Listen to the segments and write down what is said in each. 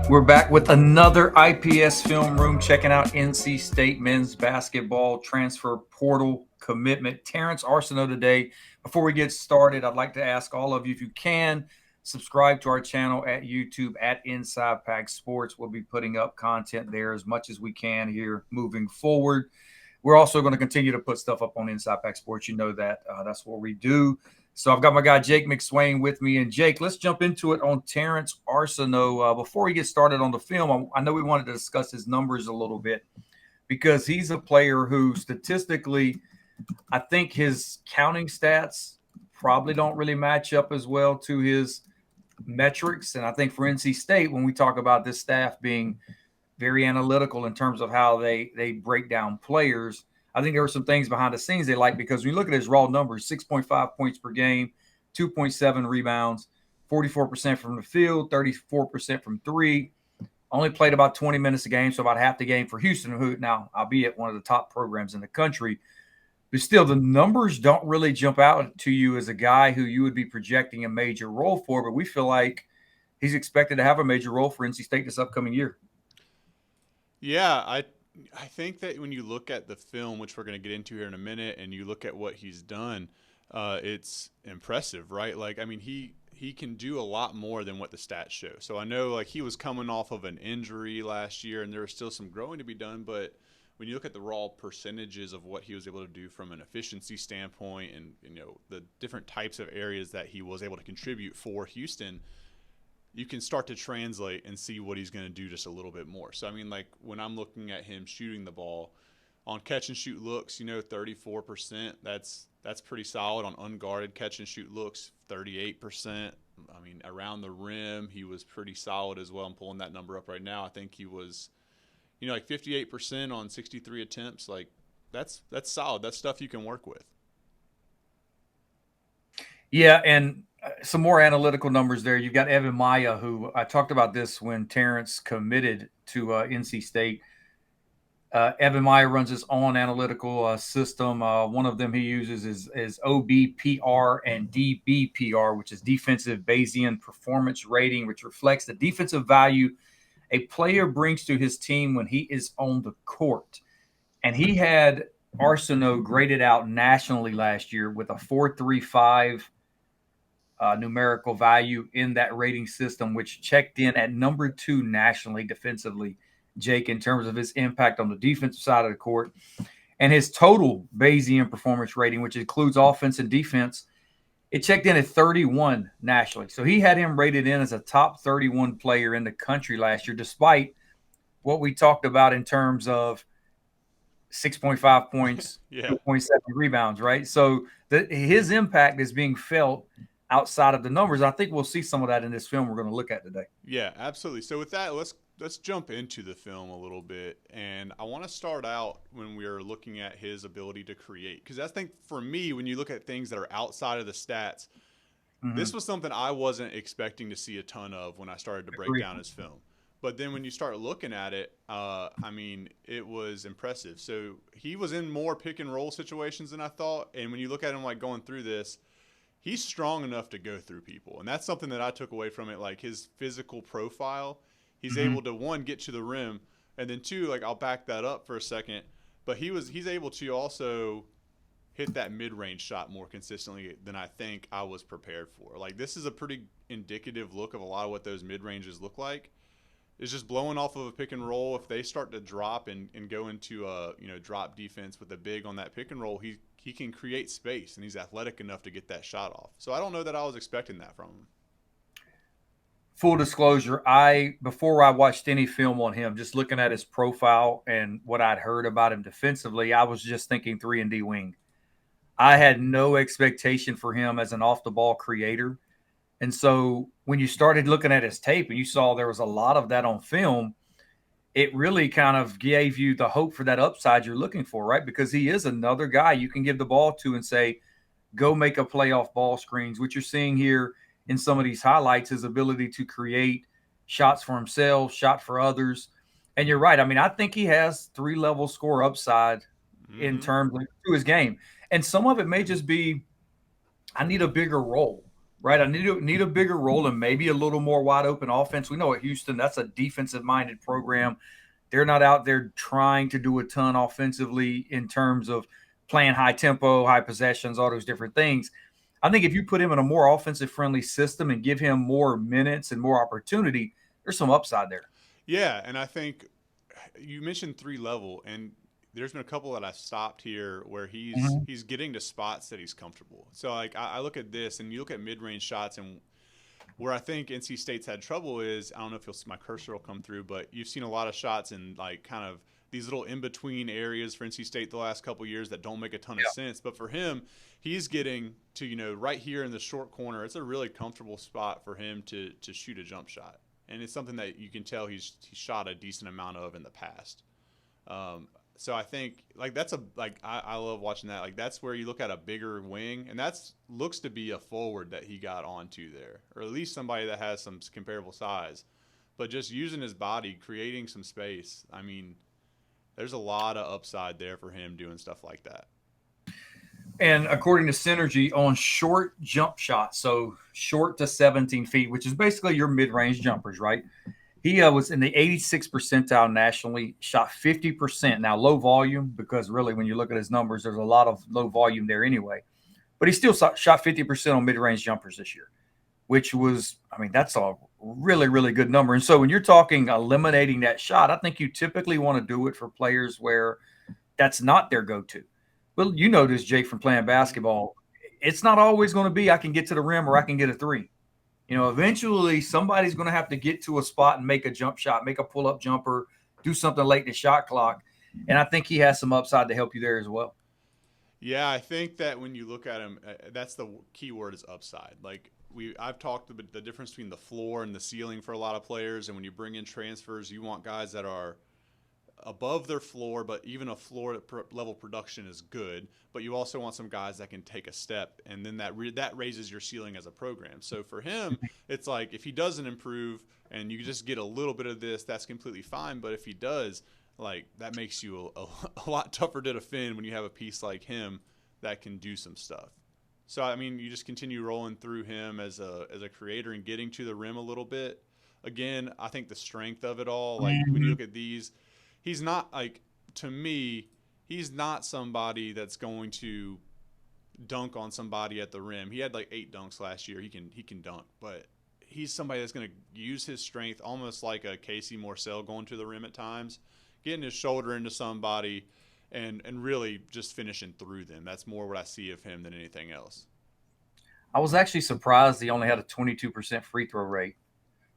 We're back with another IPS Film Room, checking out NC State men's basketball transfer portal commitment. Terrance Arceneaux today. Before we get started, I'd like to ask all of you, if you can, subscribe to our channel at YouTube at Inside Pack Sports. We'll be putting up content there as much as we can here moving forward. We're also going to continue to put stuff up on Inside Pack Sports. You know that. That's what we do. So I've got my guy Jake McSwain with me. And Jake, let's jump into it on Terrance Arceneaux. Before we get started on the film, I know we wanted to discuss his numbers a little bit because he's a player who statistically, I think his counting stats probably don't really match up as well to his metrics. And I think for NC State, when we talk about this staff being very analytical in terms of how they break down players, I think there were some things behind the scenes they like, because when you look at his raw numbers, 6.5 points per game, 2.7 rebounds, 44% from the field, 34% from three. Only played about 20 minutes a game, so about half the game for Houston, who now, albeit one of the top programs in the country. But still, the numbers don't really jump out to you as a guy who you would be projecting a major role for, but we feel like he's expected to have a major role for NC State this upcoming year. Yeah, I think that when you look at the film, which we're going to get into here in a minute, and you look at what he's done, it's impressive, right? Like, I mean, he can do a lot more than what the stats show. So I know, like, he was coming off of an injury last year, and there was still some growing to be done. But when you look at the raw percentages of what he was able to do from an efficiency standpoint, and the different types of areas that he was able to contribute for Houston, you can start to translate and see what he's going to do just a little bit more. So, I mean, like, when I'm looking at him shooting the ball on catch and shoot looks, 34%, that's pretty solid. On unguarded catch and shoot looks, 38%. I mean, around the rim, he was pretty solid as well. I'm pulling that number up right now. I think he was, like 58% on 63 attempts. Like, that's solid. That's stuff you can work with. Yeah, and some more analytical numbers there. You've got Evan Maya, who I talked about this when Terrance committed to NC State. Evan Maya runs his own analytical system. One of them he uses is OBPR and DBPR, which is Defensive Bayesian Performance Rating, which reflects the defensive value a player brings to his team when he is on the court. And he had Arceneaux graded out nationally last year with a 4.35 numerical value in that rating system, which checked in at number 2 nationally defensively, Jake, in terms of his impact on the defensive side of the court. And his total Bayesian performance rating, which includes offense and defense, it checked in at 31 nationally. So he had him rated in as a top 31 player in the country last year, despite what we talked about in terms of 6.5 points, Yeah. 2.7 rebounds, right? So his impact is being felt outside of the numbers. I think we'll see some of that in this film we're going to look at today. Yeah, absolutely. So with that, let's jump into the film a little bit, and I want to start out when we are looking at his ability to create, because I think for me, when you look at things that are outside of the stats, this was something I wasn't expecting to see a ton of when I started to break down his film. But then when you start looking at it, I mean, it was impressive. So he was in more pick and roll situations than I thought, and when you look at him like going through this, he's strong enough to go through people. And that's something that I took away from it, like his physical profile. He's able to, one, get to the rim, and then two, like, I'll back that up for a second, but he's able to also hit that mid-range shot more consistently than I think I was prepared for. Like, this is a pretty indicative look of a lot of what those mid-ranges look like. It's just blowing off of a pick and roll. If they start to drop and go into a drop defense with a big on that pick and roll, he can create space, and he's athletic enough to get that shot off. So I don't know that I was expecting that from him. Full disclosure, before I watched any film on him, just looking at his profile and what I'd heard about him defensively, I was just thinking 3-and-D wing. I had no expectation for him as an off-the-ball creator. And so when you started looking at his tape and you saw there was a lot of that on film, it really kind of gave you the hope for that upside you're looking for, right? Because he is another guy you can give the ball to and say, go make a play off ball screens. What you're seeing here in some of these highlights, his ability to create shots for himself, shot for others. And you're right. I mean, I think he has 3-level score upside in terms of to his game. And some of it may just be, I need a bigger role, right? I need a bigger role and maybe a little more wide open offense. We know at Houston, that's a defensive minded program. They're not out there trying to do a ton offensively in terms of playing high tempo, high possessions, all those different things. I think if you put him in a more offensive friendly system and give him more minutes and more opportunity, there's some upside there. Yeah, and I think you mentioned 3 level, and there's been a couple that I stopped here where Mm-hmm. he's getting to spots that he's comfortable. So like I look at this, and you look at mid range shots, and where I think NC State's had trouble is, I don't know if you'll see my cursor will come through, but you've seen a lot of shots in like kind of these little in between areas for NC State the last couple of years that don't make a ton of Yeah. sense. But for him, he's getting to right here in the short corner. It's a really comfortable spot for him to shoot a jump shot, and it's something that you can tell he's shot a decent amount of in the past. So I think like that's a like I love watching that. Like that's where you look at a bigger wing, and that's looks to be a forward that he got onto there, or at least somebody that has some comparable size. But just using his body, creating some space. I mean, there's a lot of upside there for him doing stuff like that. And according to Synergy, on short jump shots, so short to 17 feet, which is basically your mid range jumpers, right? He was in the 86th percentile nationally, shot 50%. Now, low volume, because really, when you look at his numbers, there's a lot of low volume there anyway. But he still shot 50% on mid range jumpers this year, which was, I mean, that's a really, really good number. And so when you're talking eliminating that shot, I think you typically want to do it for players where that's not their go to. Well, you know this, Jake, from playing Mm-hmm. basketball. It's not always going to be I can get to the rim or I can get a three. Eventually somebody's going to have to get to a spot and make a jump shot, make a pull up jumper, do something late in the shot clock. And I think he has some upside to help you there as well. Yeah, I think that when you look at him, that's the key word is upside. Like I've talked about the difference between the floor and the ceiling for a lot of players, and when you bring in transfers, you want guys that are above their floor, but even a floor level production is good. But you also want some guys that can take a step, and then that raises your ceiling as a program. So for him, it's like if he doesn't improve and you just get a little bit of this, that's completely fine. But if he does, like that makes you a lot tougher to defend when you have a piece like him that can do some stuff. So I mean, you just continue rolling through him as a creator and getting to the rim a little bit. Again, I think the strength of it all, like when you Mm-hmm. look at these, he's not like to me, he's not somebody that's going to dunk on somebody at the rim. He had like 8 dunks last year. He can dunk, but he's somebody that's going to use his strength almost like a Casey Morcell going to the rim at times, getting his shoulder into somebody and really just finishing through them. That's more what I see of him than anything else. I was actually surprised he only had a 22% free throw rate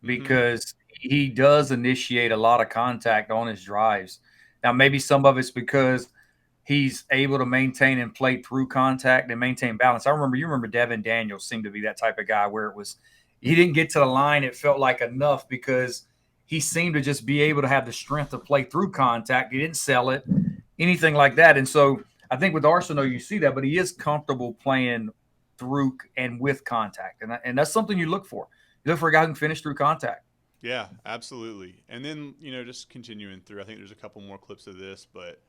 Mm-hmm. because he does initiate a lot of contact on his drives. Now, maybe some of it's because he's able to maintain and play through contact and maintain balance. You remember Devin Daniels seemed to be that type of guy where it was, he didn't get to the line. It felt like enough because he seemed to just be able to have the strength to play through contact. He didn't sell it, anything like that. And so I think with Arceneaux, you see that, but he is comfortable playing through and with contact. And that's something you look for. You look for a guy who can finish through contact. Yeah, absolutely. And then just continuing through. I think there's a couple more clips of this, but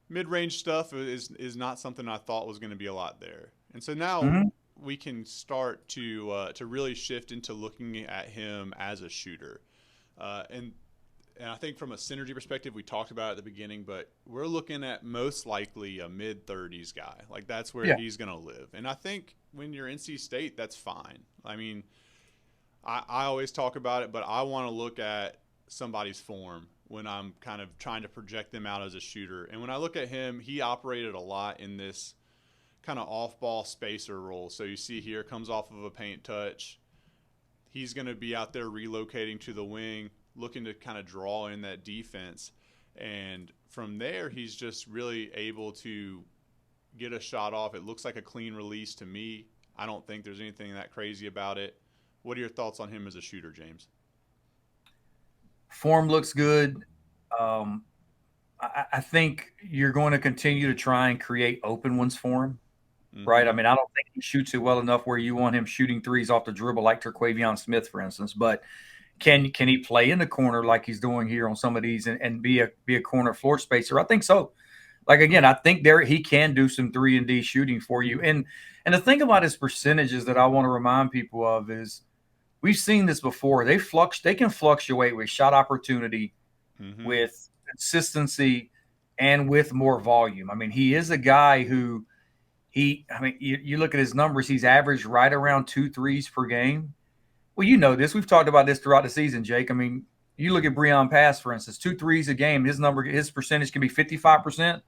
mid-range stuff is not something I thought was going to be a lot there. And so now Mm-hmm. we can start to really shift into looking at him as a shooter. And I think from a synergy perspective, we talked about it at the beginning, but we're looking at most likely a mid-30s guy. Like that's where Yeah. he's going to live. And I think when you're NC State, that's fine. I mean, I always talk about it, but I want to look at somebody's form when I'm kind of trying to project them out as a shooter. And when I look at him, he operated a lot in this kind of off-ball spacer role. So you see here, comes off of a paint touch. He's going to be out there relocating to the wing, looking to kind of draw in that defense. And from there, he's just really able to get a shot off. It looks like a clean release to me. I don't think there's anything that crazy about it. What are your thoughts on him as a shooter, James? Form looks good. Um, I think you're going to continue to try and create open ones for him, right? Mm-hmm. I mean, I don't think he shoots it well enough where you want him shooting threes off the dribble like Terquavion Smith, for instance. But can he play in the corner like he's doing here on some of these and be a corner floor spacer? I think so. Like again, I think there he can do some 3-and-D shooting for you. And the thing about his percentages that I want to remind people of is we've seen this before. They can fluctuate with shot opportunity, Mm-hmm. with consistency, and with more volume. I mean, he is a guy who you look at his numbers, he's averaged right around 2 threes per game. Well, you know this. We've talked about this throughout the season, Jake. I mean, you look at Breon Pass, for instance, 2 threes a game. His percentage can be 55%,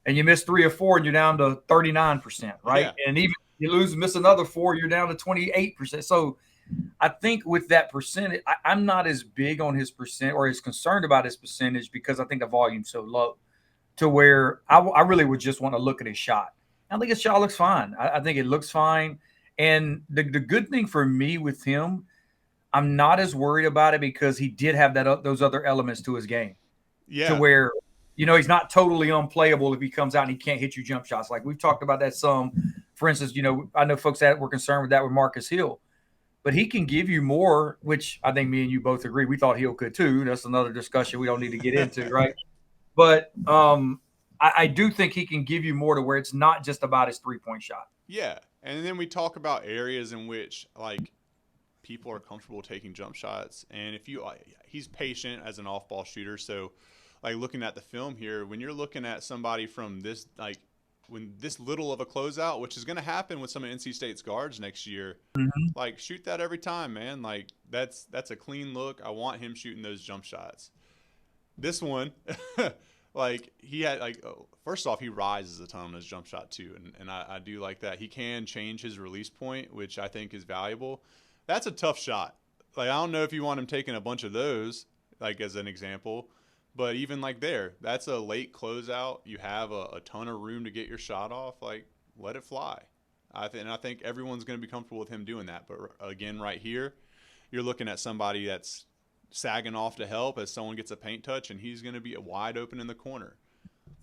and you miss 3 or 4, and you're down to 39%, right? Yeah. And even miss another 4, you're down to 28%. So I think with that percentage, I'm not as big on his percent or as concerned about his percentage because I think the volume's so low to where I really would just want to look at his shot. I think his shot looks fine. I think it looks fine. And the good thing for me with him, I'm not as worried about it because he did have those other elements to his game to Yeah. where, he's not totally unplayable if he comes out and he can't hit you jump shots. Like we've talked about that some. For instance, I know folks that were concerned with that with Marcus Hill, but he can give you more, which I think me and you both agree. We thought Hill could too. That's another discussion we don't need to get into, right? But I do think he can give you more to where it's not just about his 3-point shot. Yeah. And then we talk about areas in which like people are comfortable taking jump shots, and if you he's patient as an off-ball shooter, so like looking at the film here, when you're looking at somebody from this like when this little of a closeout, which is going to happen with some of NC State's guards next year, Mm-hmm. like shoot that every time, man. Like that's a clean look. I want him shooting those jump shots. This one, like he had like first off, he rises a ton on his jump shot too, and I do like that. He can change his release point, which I think is valuable. That's a tough shot. Like I don't know if you want him taking a bunch of those, like as an example, but even like there, that's a late closeout. You have a ton of room to get your shot off. Like let it fly. I think everyone's going to be comfortable with him doing that. But again, right here, you're looking at somebody that's sagging off to help as someone gets a paint touch, and he's going to be wide open in the corner.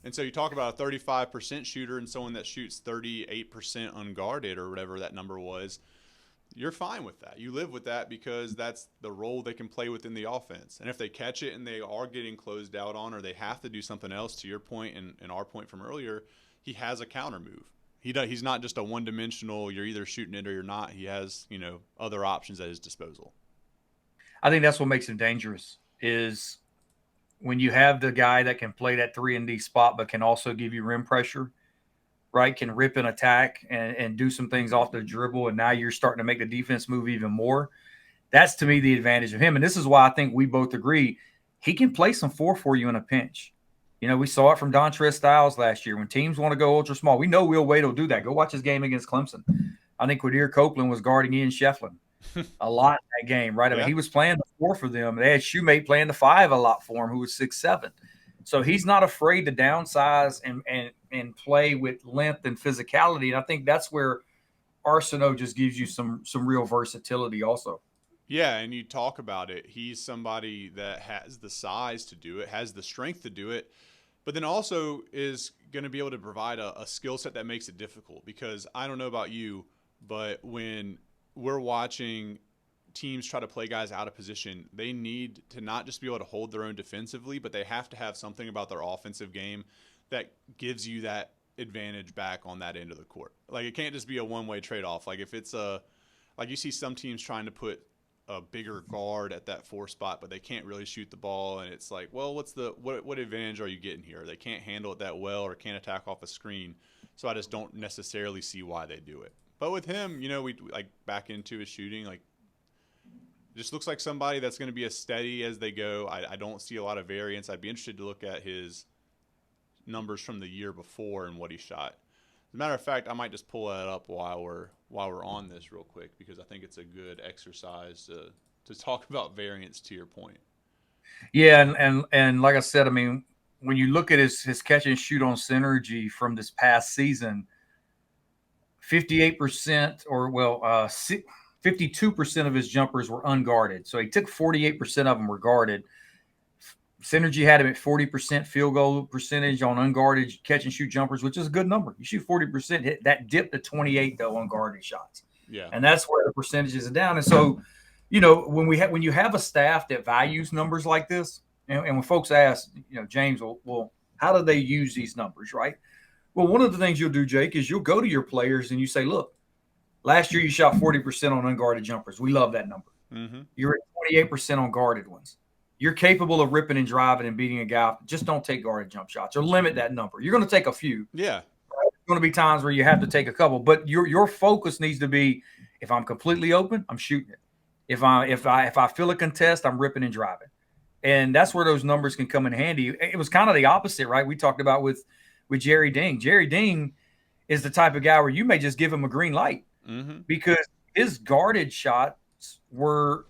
And so you talk about a 35% shooter and someone that shoots 38% unguarded or whatever that number was. You're fine with that. You live with that because that's the role they can play within the offense. And if they catch it and they are getting closed out on, or they have to do something else, to your point and our point from earlier, he has a counter move. He's not just a one-dimensional, you're either shooting it or you're not. He has, other options at his disposal. I think that's what makes him dangerous is when you have the guy that can play that 3-and-D spot but can also give you rim pressure, right? Can rip an attack and do some things off the dribble, and now you're starting to make the defense move even more. That's, to me, the advantage of him. And this is why I think we both agree he can play some 4 for you in a pinch. We saw it from Dontrez Styles last year. When teams want to go ultra small, we know Will Wade will do that. Go watch his game against Clemson. I think Quadir Copeland was guarding Ian Shefflin a lot in that game, right? I mean, Yeah. he was playing the 4 for them. They had Shoemate playing the 5 a lot for him, who was 6'7". So he's not afraid to downsize and play with length and physicality. And I think that's where Arceneaux just gives you some real versatility also. Yeah, and you talk about it. He's somebody that has the size to do it, has the strength to do it, but then also is going to be able to provide a skill set that makes it difficult. Because I don't know about you, but when we're watching teams try to play guys out of position, they need to not just be able to hold their own defensively, but they have to have something about their offensive game that gives you that advantage back on that end of the court. Like it can't just be a one-way trade-off. Like if it's like you see some teams trying to put a bigger guard at that 4 spot, but they can't really shoot the ball, and it's like, well, what advantage are you getting here? They can't handle it that well or can't attack off a screen. So I just don't necessarily see why they do it. But with him, we like back into his shooting, like just looks like somebody that's going to be as steady as they go. I don't see a lot of variance. I'd be interested to look at his numbers from the year before and what he shot. As a matter of fact, I might just pull that up while we're on this real quick, because I think it's a good exercise to talk about variance to your point. Yeah, and like I said, I mean, when you look at his catch and shoot on synergy from this past season, 58% 52% of his jumpers were unguarded. So he took 48% of them were guarded. Synergy had him at 40% field goal percentage on unguarded catch and shoot jumpers, which is a good number. You shoot 40%, that dipped to 28 though unguarded shots. Yeah. And that's where the percentages are down. And so, when you have a staff that values numbers like this, and when folks ask, James, well, How do they use these numbers, right? Well, one of the things you'll do, Jake, is you'll go to your players and you say, look, last year you shot 40% on unguarded jumpers. We love that number. Mm-hmm. You're at 28% on guarded ones. You're capable of ripping and driving and beating a guy. Just don't take guarded jump shots or limit that number. You're going to take a few. Yeah. There's going to be times where you have to take a couple, but your focus needs to be, if I'm completely open, I'm shooting it. If I feel a contest, I'm ripping and driving. And that's where those numbers can come in handy. It was kind of the opposite, right? We talked about with Jerry Ding. Jerry Ding is the type of guy where you may just give him a green light because his guarded shots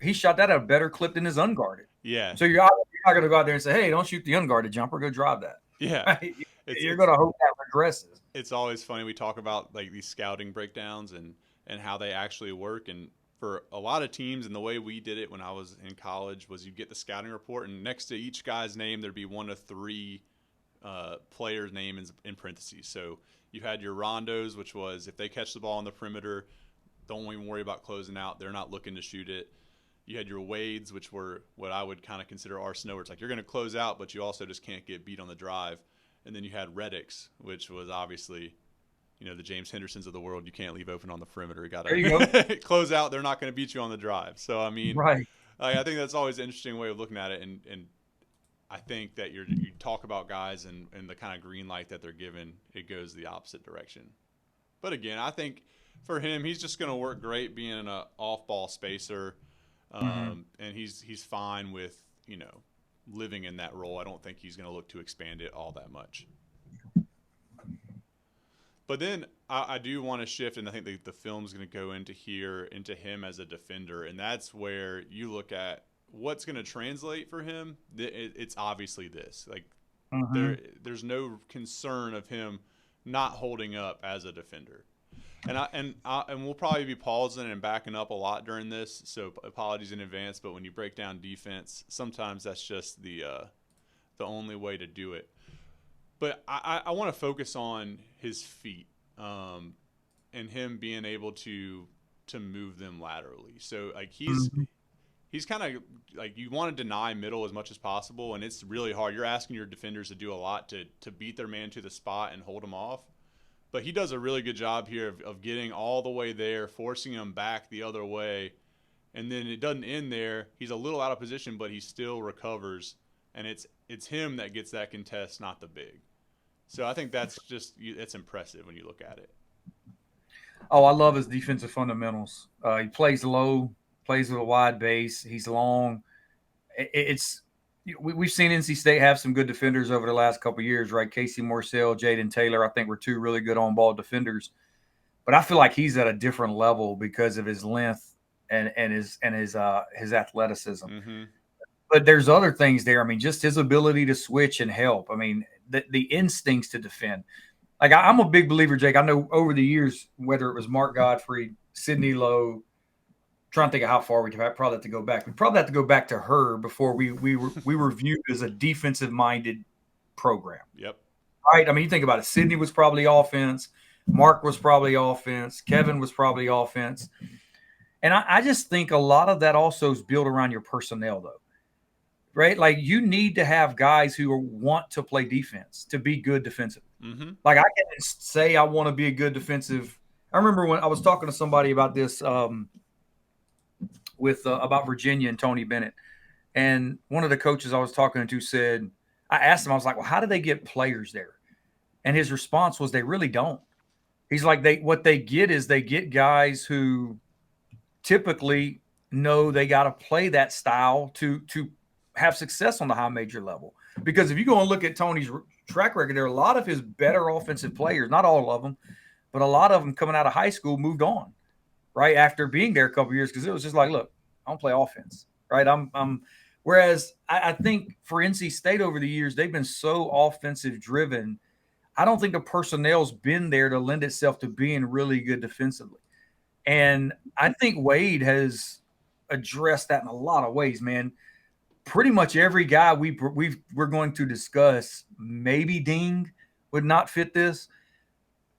he shot that at a better clip than his unguarded. Yeah. So you're not going to go out there and say, hey, don't shoot the unguarded jumper, go drive that. Yeah. Right? You're going to hope that regresses. It's always funny. We talk about like these scouting breakdowns and how they actually work. And for a lot of teams, and the way we did it when I was in college was you get the scouting report, and next to each guy's name, there'd be one of three players' names in parentheses. So you had your rondos, which was if they catch the ball on the perimeter, don't even worry about closing out. They're not looking to shoot it. You had your Wades, which were what I would kind of consider Arceneaux. It's like you're going to close out, but you also just can't get beat on the drive. And then you had Reddicks, which was obviously, the James Hendersons of the world. You can't leave open on the perimeter. You got to close out. They're not going to beat you on the drive. So, I mean, right. I think that's always an interesting way of looking at it. And I think that you talk about guys and the kind of green light that they're given, it goes the opposite direction. But again, I think for him, he's just going to work great being an off-ball spacer. And he's fine with, living in that role. I don't think he's going to look to expand it all that much. But then I do want to shift, and I think the film's going to go into him as a defender, and that's where you look at what's going to translate for him. It's obviously this. Like there's no concern of him not holding up as a defender. And we'll probably be pausing and backing up a lot during this, so apologies in advance. But when you break down defense, sometimes that's just the only way to do it. But I want to focus on his feet and him being able to move them laterally. So like he's kind of like, you want to deny middle as much as possible, and it's really hard. You're asking your defenders to do a lot to beat their man to the spot and hold him off. But he does a really good job here of getting all the way there, forcing him back the other way. And then it doesn't end there. He's a little out of position, but he still recovers. And it's him that gets that contest, not the big. So I think that's impressive when you look at it. Oh, I love his defensive fundamentals. He plays low, plays with a wide base. He's long. We've seen NC State have some good defenders over the last couple of years, right? Casey Morsell, Jaden Taylor, I think were two really good on-ball defenders. But I feel like he's at a different level because of his length and his athleticism. But there's other things there. I mean, just his ability to switch and help. I mean, the instincts to defend. Like I'm a big believer, Jake. I know over the years, whether it was Mark Godfrey, Sidney Lowe, trying to think of how far we probably have to go back. We probably have to go back to her before we were viewed as a defensive-minded program. Yep. Right? I mean, you think about it. Sidney was probably offense. Mark was probably offense. Kevin was probably offense. And I just think a lot of that also is built around your personnel, though. Right? Like, you need to have guys who want to play defense to be good defensively. Like, I can say I want to be a good defensive. I remember when I was talking to somebody about this about Virginia and Tony Bennett. And one of the coaches I was talking to said, I asked him, I was like, well, how do they get players there? And his response was, they really don't. He's like, what they get is they get guys who typically know they got to play that style to have success on the high major level. Because if you go and look at Tony's track record, there are a lot of his better offensive players, not all of them, but a lot of them coming out of high school moved on. Right after being there a couple of years, because it was just like, look, I don't play offense, right? Whereas I think for NC State over the years, they've been so offensive driven. I don't think the personnel's been there to lend itself to being really good defensively. And I think Wade has addressed that in a lot of ways, man. Pretty much every guy we're going to discuss, maybe Ding would not fit this.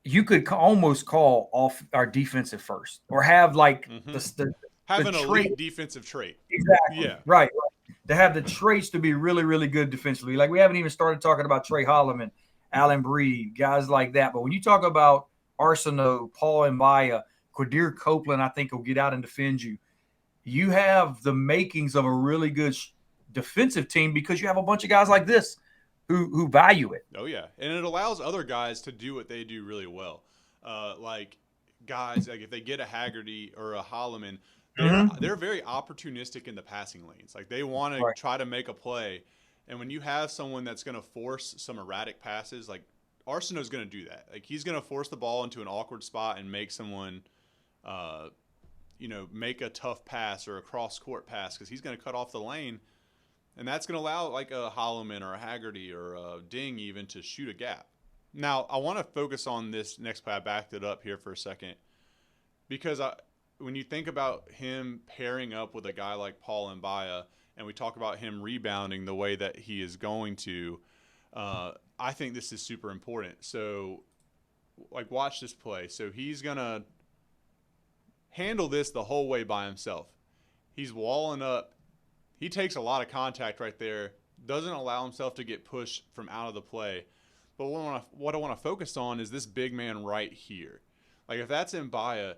You could almost call off our defensive first, or have like have an elite elite defensive trait. Exactly. Yeah. Right. to have the traits to be really, really good defensively. Like we haven't even started talking about Trey Holloman, Allen Breed, guys like that. But when you talk about Arceneaux, Paul Mbaya, Quadir Copeland, I think will get out and defend you. You have the makings of a really good defensive team because you have a bunch of guys like this who value it. Oh yeah, and it allows other guys to do what they do really well. Like guys, like if they get a Haggerty or a Holloman, they're very opportunistic in the passing lanes. Like they want to try to make a play, and when you have someone that's going to force some erratic passes, like Arceneaux's going to do that. Like he's going to force the ball into an awkward spot and make someone, make a tough pass or a cross court pass because he's going to cut off the lane. And that's going to allow like a Holloman or a Haggerty or a Ding even to shoot a gap. Now, I want to focus on this next play. I backed it up here for a second because when you think about him pairing up with a guy like Paul Mbaya and we talk about him rebounding the way that he is going to, I think this is super important. So, like, watch this play. So he's going to handle this the whole way by himself. He's walling up. He takes a lot of contact right there, doesn't allow himself to get pushed from out of the play. But what I want to focus on is this big man right here. Like if that's Mbaya,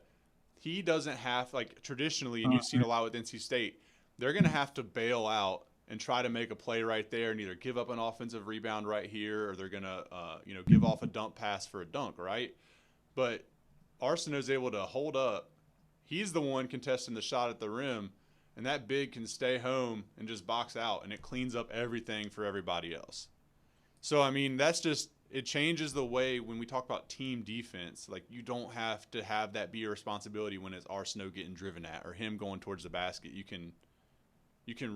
he doesn't have, like traditionally, and you've seen a lot with NC State, they're going to have to bail out and try to make a play right there and either give up an offensive rebound right here or they're going to, give off a dump pass for a dunk, right? But Arceneaux's able to hold up. He's the one contesting the shot at the rim. And that big can stay home and just box out, and it cleans up everything for everybody else. So, I mean, that's just – it changes the way when we talk about team defense. Like, you don't have to have that be a responsibility when it's Arceneaux getting driven at or him going towards the basket. You can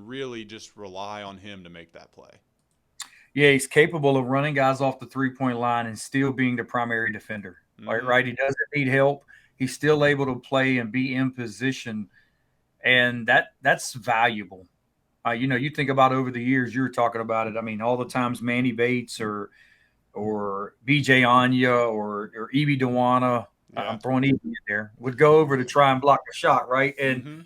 really just rely on him to make that play. Yeah, he's capable of running guys off the three-point line and still being the primary defender. Mm-hmm. Right? He doesn't need help. He's still able to play and be in position. And that's valuable. You think about over the years, you were talking about it. I mean, all the times Manny Bates or BJ Anya or Evie Dewana, I'm throwing Evie in there, would go over to try and block a shot, right? And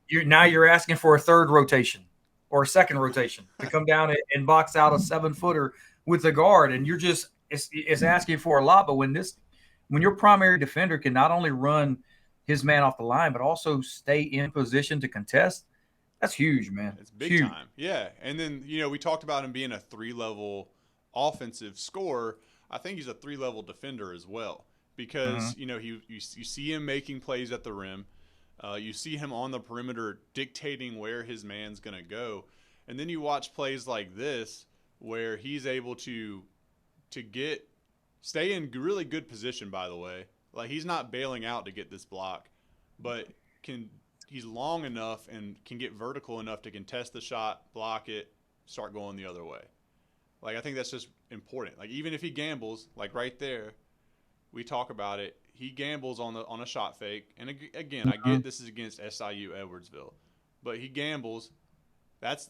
you're asking for a third rotation or a second rotation to come down and box out a 7-footer with a guard, and it's asking for a lot. But when your primary defender can not only run his man off the line, but also stay in position to contest, that's huge, man. It's big time. Yeah. And then, we talked about him being a 3-level offensive scorer. I think he's a 3-level defender as well because, you see him making plays at the rim. You see him on the perimeter dictating where his man's going to go. And then you watch plays like this where he's able to stay in really good position, by the way. Like, he's not bailing out to get this block, but he's long enough and can get vertical enough to contest the shot, block it, start going the other way. Like, I think that's just important. Like, even if he gambles, like right there, we talk about it, he gambles on a shot fake. And again, I get this is against SIU Edwardsville, but he gambles. That's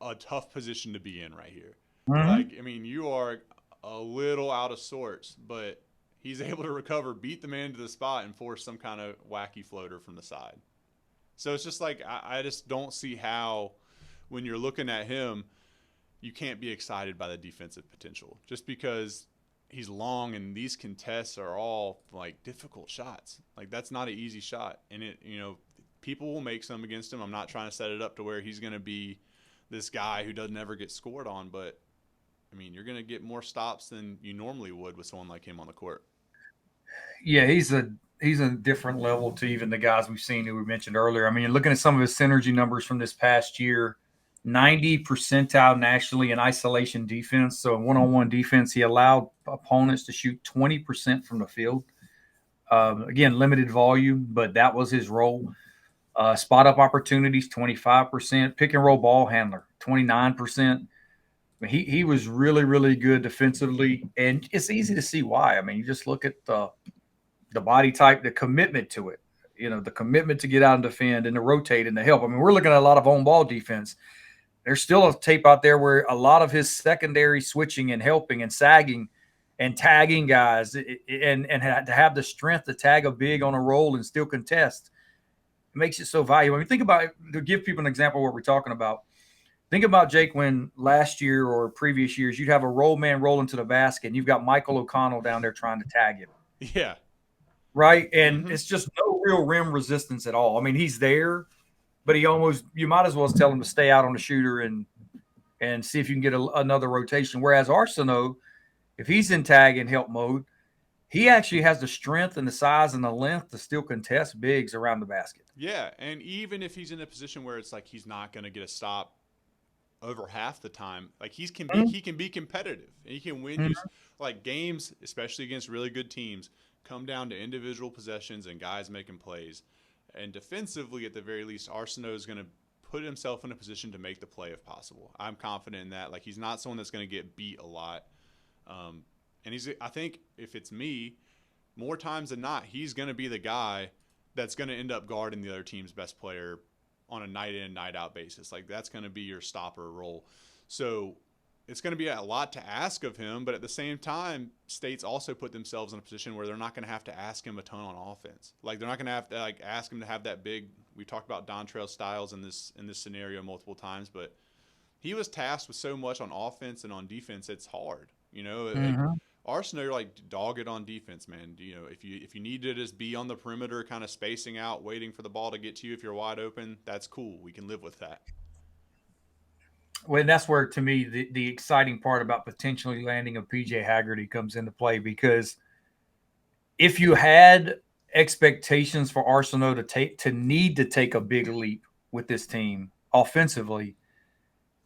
a tough position to be in right here. Like, I mean, you are a little out of sorts, but he's able to recover, beat the man to the spot, and force some kind of wacky floater from the side. So it's just like I just don't see how, when you're looking at him, you can't be excited by the defensive potential just because he's long and these contests are all like difficult shots. Like that's not an easy shot, and people will make some against him. I'm not trying to set it up to where he's going to be this guy who doesn't ever get scored on, but I mean, you're going to get more stops than you normally would with someone like him on the court. Yeah, he's a different level to even the guys we've seen who we mentioned earlier. I mean, looking at some of his synergy numbers from this past year, 90 percentile nationally in isolation defense. So in one-on-one defense, he allowed opponents to shoot 20% from the field. Again, limited volume, but that was his role. Spot up opportunities, 25%. Pick and roll ball handler, 29%. He was really, really good defensively, and it's easy to see why. I mean, you just look at the body type, the commitment to it, the commitment to get out and defend and to rotate and to help. I mean, we're looking at a lot of on ball defense. There's still a tape out there where a lot of his secondary switching and helping and sagging and tagging guys and to have the strength to tag a big on a roll and still contest, it makes it so valuable. I mean, think about it, to give people an example of what we're talking about. Think about, Jake, when last year or previous years you'd have a roll man rolling to the basket and you've got Michael O'Connell down there trying to tag him. Yeah. Right? And Mm-hmm. it's just no real rim resistance at all. I mean, he's there, but you might as well tell him to stay out on the shooter and see if you can get another rotation. Whereas Arceneaux, if he's in tag and help mode, he actually has the strength and the size and the length to still contest bigs around the basket. Yeah, and even if he's in a position where it's like he's not going to get a stop over half the time, like he can be competitive. He can win you Mm-hmm. like games, especially against really good teams, come down to individual possessions and guys making plays. And defensively, at the very least, Arsenault is going to put himself in a position to make the play if possible. I'm confident in that. Like he's not someone that's going to get beat a lot. And I think if it's me, more times than not, he's going to be the guy that's going to end up guarding the other team's best player on a night in, night out basis. Like that's going to be your stopper role. So it's going to be a lot to ask of him, but at the same time, State's also put themselves in a position where they're not going to have to ask him a ton on offense. Like they're not going to have to like ask him to have that big. We talked about Dontrell Styles in this scenario multiple times, but he was tasked with so much on offense and on defense. It's hard, Like Mm-hmm. Arsenal, you're like dog it on defense, man. If you need to just be on the perimeter, kind of spacing out, waiting for the ball to get to you if you're wide open, that's cool. We can live with that. Well, that's where, to me, the exciting part about potentially landing a PJ Haggerty comes into play, because if you had expectations for Arsenal to need to take a big leap with this team offensively,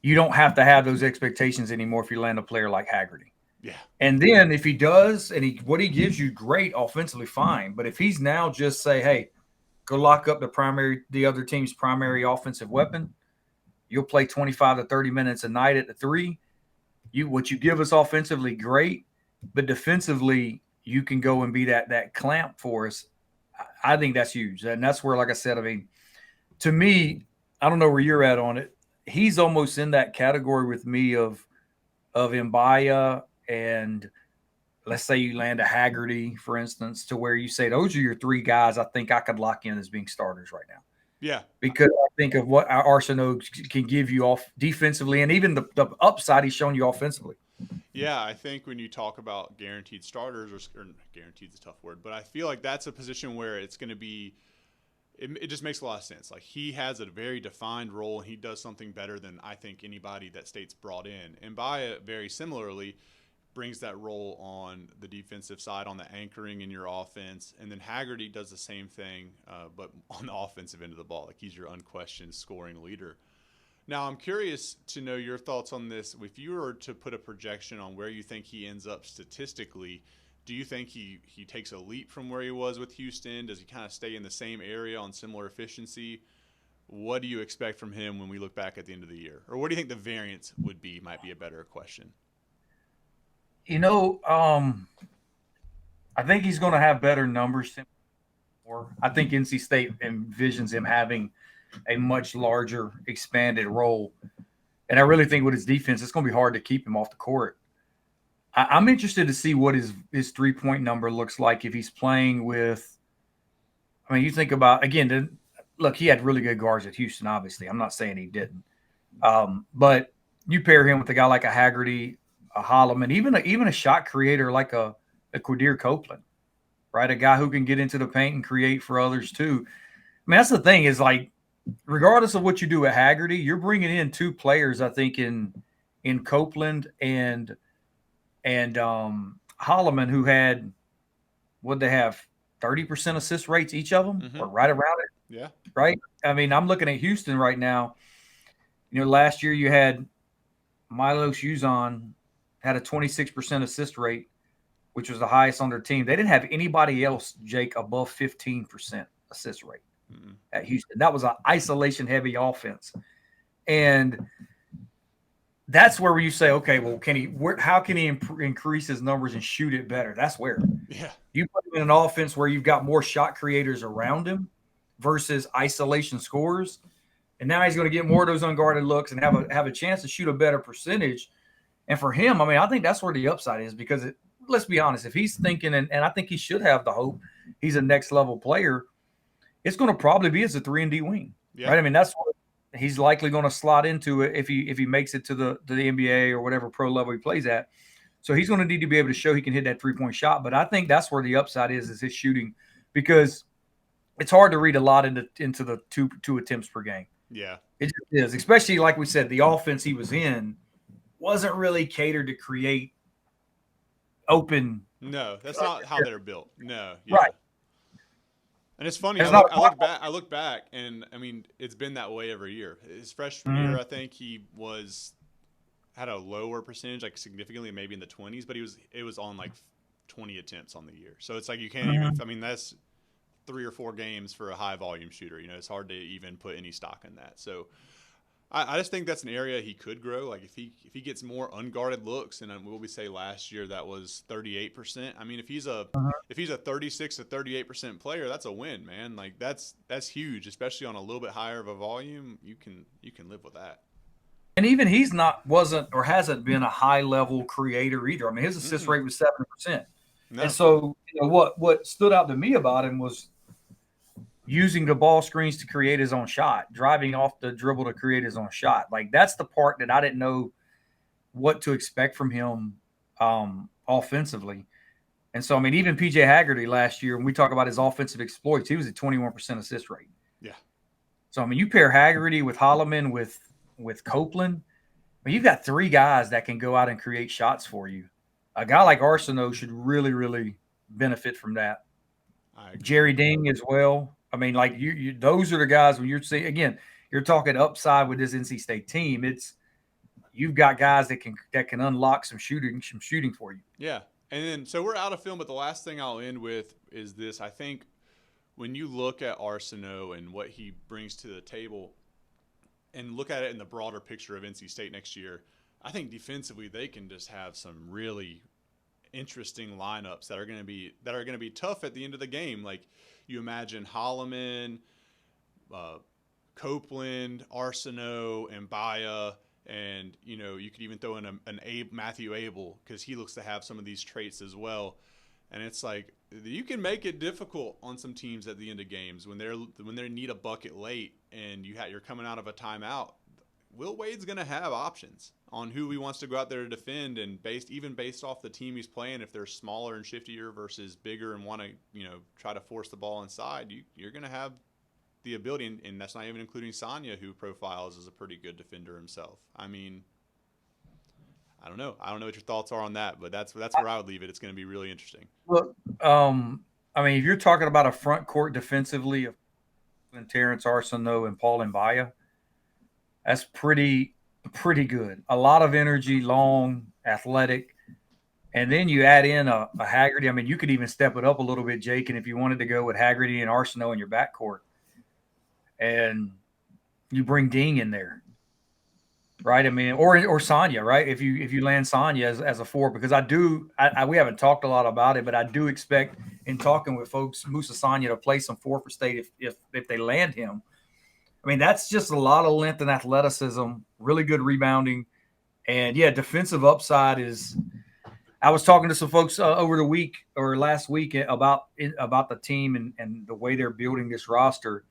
you don't have to have those expectations anymore if you land a player like Haggerty. Yeah. And then if he does, and what he gives you, great offensively, fine. But if he's now just say, hey, go lock up the other team's primary offensive weapon, you'll play 25 to 30 minutes a night at the three. What you give us offensively, great, but defensively, you can go and be that clamp for us. I think that's huge, and that's where, like I said, I mean, to me, I don't know where you're at on it. He's almost in that category with me of Mbaya, and let's say you land a Haggerty, for instance, to where you say those are your three guys I think I could lock in as being starters right now. Yeah. Because I think of what Arsenault can give you off defensively, and even the upside he's shown you offensively. Yeah, I think when you talk about guaranteed starters, or guaranteed is a tough word, but I feel like that's a position where it's going to be it just makes a lot of sense. Like he has a very defined role, and he does something better than I think anybody that State's brought in. And Mbaya, very similarly, brings that role on the defensive side, on the anchoring in your offense. And then Haggerty does the same thing, but on the offensive end of the ball. Like he's your unquestioned scoring leader. Now, I'm curious to know your thoughts on this. If you were to put a projection on where you think he ends up statistically, do you think he takes a leap from where he was with Houston? Does he kind of stay in the same area on similar efficiency? What do you expect from him when we look back at the end of the year? Or what do you think the variance would be, might be a better question. I think he's going to have better numbers than before. I think NC State envisions him having a much larger, expanded role. And I really think with his defense, it's going to be hard to keep him off the court. I'm interested to see what his 3-point number looks like if he's playing with. I mean, you think about, again, look, he had really good guards at Houston, obviously. I'm not saying he didn't. But you pair him with a guy like a Haggerty, a Holloman, even a shot creator like a Quadir Copeland, right? A guy who can get into the paint and create for others too. I mean, that's the thing is, like, regardless of what you do at Haggerty, you're bringing in two players, I think, in Copeland and Holloman, who had, what they have, 30% assist rates each of them, Mm-hmm. or right around it, Yeah. right? I mean, I'm looking at Houston right now. Last year you had Milos Uzon had a 26% assist rate, which was the highest on their team. They didn't have anybody else, Jake, above 15% assist rate at Houston. That was an isolation-heavy offense. And that's where you say, okay, well, how can he increase his numbers and shoot it better? That's where. Yeah. You put him in an offense where you've got more shot creators around him versus isolation scorers. And now he's going to get more of those unguarded looks and have a chance to shoot a better percentage. And for him, I mean, I think that's where the upside is, because let's be honest, if he's thinking, and I think he should have the hope, he's a next level player, it's going to probably be as a 3-and-D wing, Yeah. right? I mean, that's what he's likely going to slot into it if he makes it to the NBA or whatever pro level he plays at. So he's going to need to be able to show he can hit that 3-point shot. But I think that's where the upside is his shooting, because it's hard to read a lot into the two attempts per game. Yeah. It just is, especially like we said, the offense he was in wasn't really catered to create open. No, that's not how they're built. No. Yeah. Right. And it's funny. It's I look back, and I mean, it's been that way every year. His freshman year, I think he had a lower percentage, like significantly, maybe in the 20s, but it was on like 20 attempts on the year. So it's like you can't even. I mean, that's 3 or 4 games for a high volume shooter. You know, it's hard to even put any stock in that. So I just think that's an area he could grow. Like if he gets more unguarded looks, and what we say last year that was 38%. I mean, if he's a 36 to 38% player, that's a win, man. Like that's huge, especially on a little bit higher of a volume. You can live with that. And even wasn't or hasn't been a high level creator either. I mean, his assist rate was 7%. No. And so what stood out to me about him was using the ball screens to create his own shot, driving off the dribble to create his own shot. Like that's the part that I didn't know what to expect from him offensively. And so, I mean, even PJ Haggerty last year, when we talk about his offensive exploits, he was at 21% assist rate. Yeah. So, I mean, you pair Haggerty with Holloman with Copeland, I mean, you've got 3 guys that can go out and create shots for you. A guy like Arceneaux should really, really benefit from that. Jerry Ding as well. I mean, like you those are the guys when you're seeing, again, you're talking upside with this NC State team. You've got guys that can unlock some shooting for you. Yeah. And then so we're out of film, but the last thing I'll end with is this. I think when you look at Arceneaux and what he brings to the table and look at it in the broader picture of NC State next year, I think defensively they can just have some really interesting lineups that are going to be tough at the end of the game. Like you imagine Holloman, Copeland, Arceneaux, and Baya, and you could even throw in an Matthew Abel because he looks to have some of these traits as well. And it's like you can make it difficult on some teams at the end of games when they need a bucket late and you're coming out of a timeout. Will Wade's going to have options on who he wants to go out there to defend, and based off the team he's playing, if they're smaller and shiftier versus bigger and want to try to force the ball inside, you're going to have the ability, and that's not even including Sonya, who profiles as a pretty good defender himself. I mean, I don't know what your thoughts are on that, but that's where I would leave it. It's going to be really interesting. Look, I mean, if you're talking about a front court defensively of Terrance Arceneaux and Paul Mbaya, that's pretty good. A lot of energy, long, athletic. And then you add in a Haggerty. I mean, you could even step it up a little bit, Jake, and if you wanted to go with Haggerty and Arceneaux in your backcourt. And you bring Ding in there. Right? I mean, or Sonya, right? If you land Sonya as a 4, because we haven't talked a lot about it, but I do expect in talking with folks, Musa Sonya to play some 4 for State if they land him. I mean, that's just a lot of length and athleticism, really good rebounding. And, yeah, defensive upside is – I was talking to some folks over the week or last week about the team and the way they're building this roster.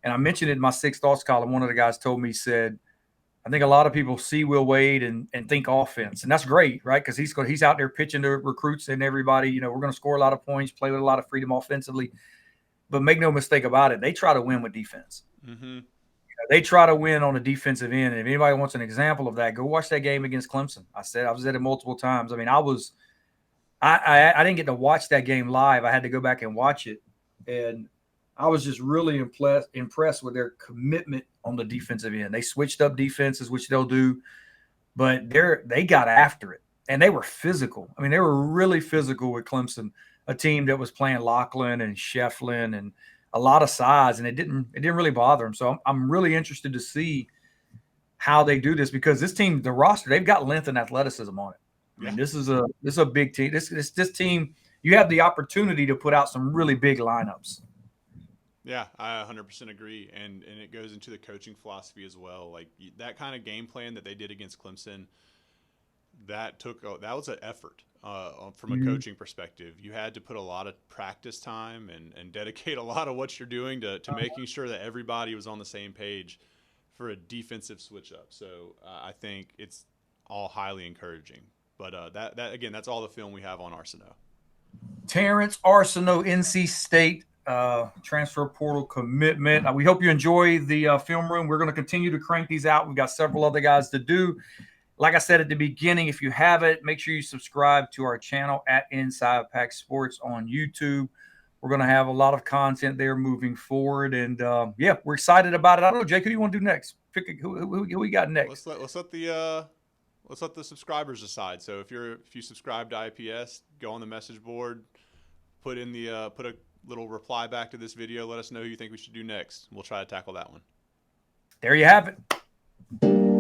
And I mentioned it in my 6 Thoughts column. One of the guys told me, said, I think a lot of people see Will Wade and think offense. And that's great, right? Because he's out there pitching to recruits and everybody. We're going to score a lot of points, play with a lot of freedom offensively. But make no mistake about it, they try to win with defense. Mm-hmm. They try to win on the defensive end. And if anybody wants an example of that, go watch that game against Clemson. I was at it multiple times. I mean, I didn't get to watch that game live. I had to go back and watch it. And I was just really impressed with their commitment on the defensive end. They switched up defenses, which they'll do, but they got after it. And they were physical. I mean, they were really physical with Clemson, a team that was playing Lachlan and Shefflin and a lot of size, and it didn't really bother them. So I'm really interested to see how they do this, because this team, the roster, they've got length and athleticism on it. I mean, this is a big team. This team, you have the opportunity to put out some really big lineups. Yeah, I 100% agree, and it goes into the coaching philosophy as well. Like that kind of game plan that they did against Clemson, that was an effort from a coaching perspective. You had to put a lot of practice time and dedicate a lot of what you're doing to making sure that everybody was on the same page for a defensive switch up. So I think it's all highly encouraging. But that again, that's all the film we have on Arceneaux. Terrance Arceneaux, NC State transfer portal commitment. We hope you enjoy the film room. We're going to continue to crank these out. We've got several other guys to do. Like I said at the beginning, if you haven't, make sure you subscribe to our channel at Inside Pack Sports on YouTube. We're going to have a lot of content there moving forward. And, yeah, we're excited about it. I don't know, Jake, who do you want to do next? Pick who we got next. Let's let the subscribers decide. So if you subscribe to IPS, go on the message board, put a little reply back to this video. Let us know who you think we should do next. We'll try to tackle that one. There you have it.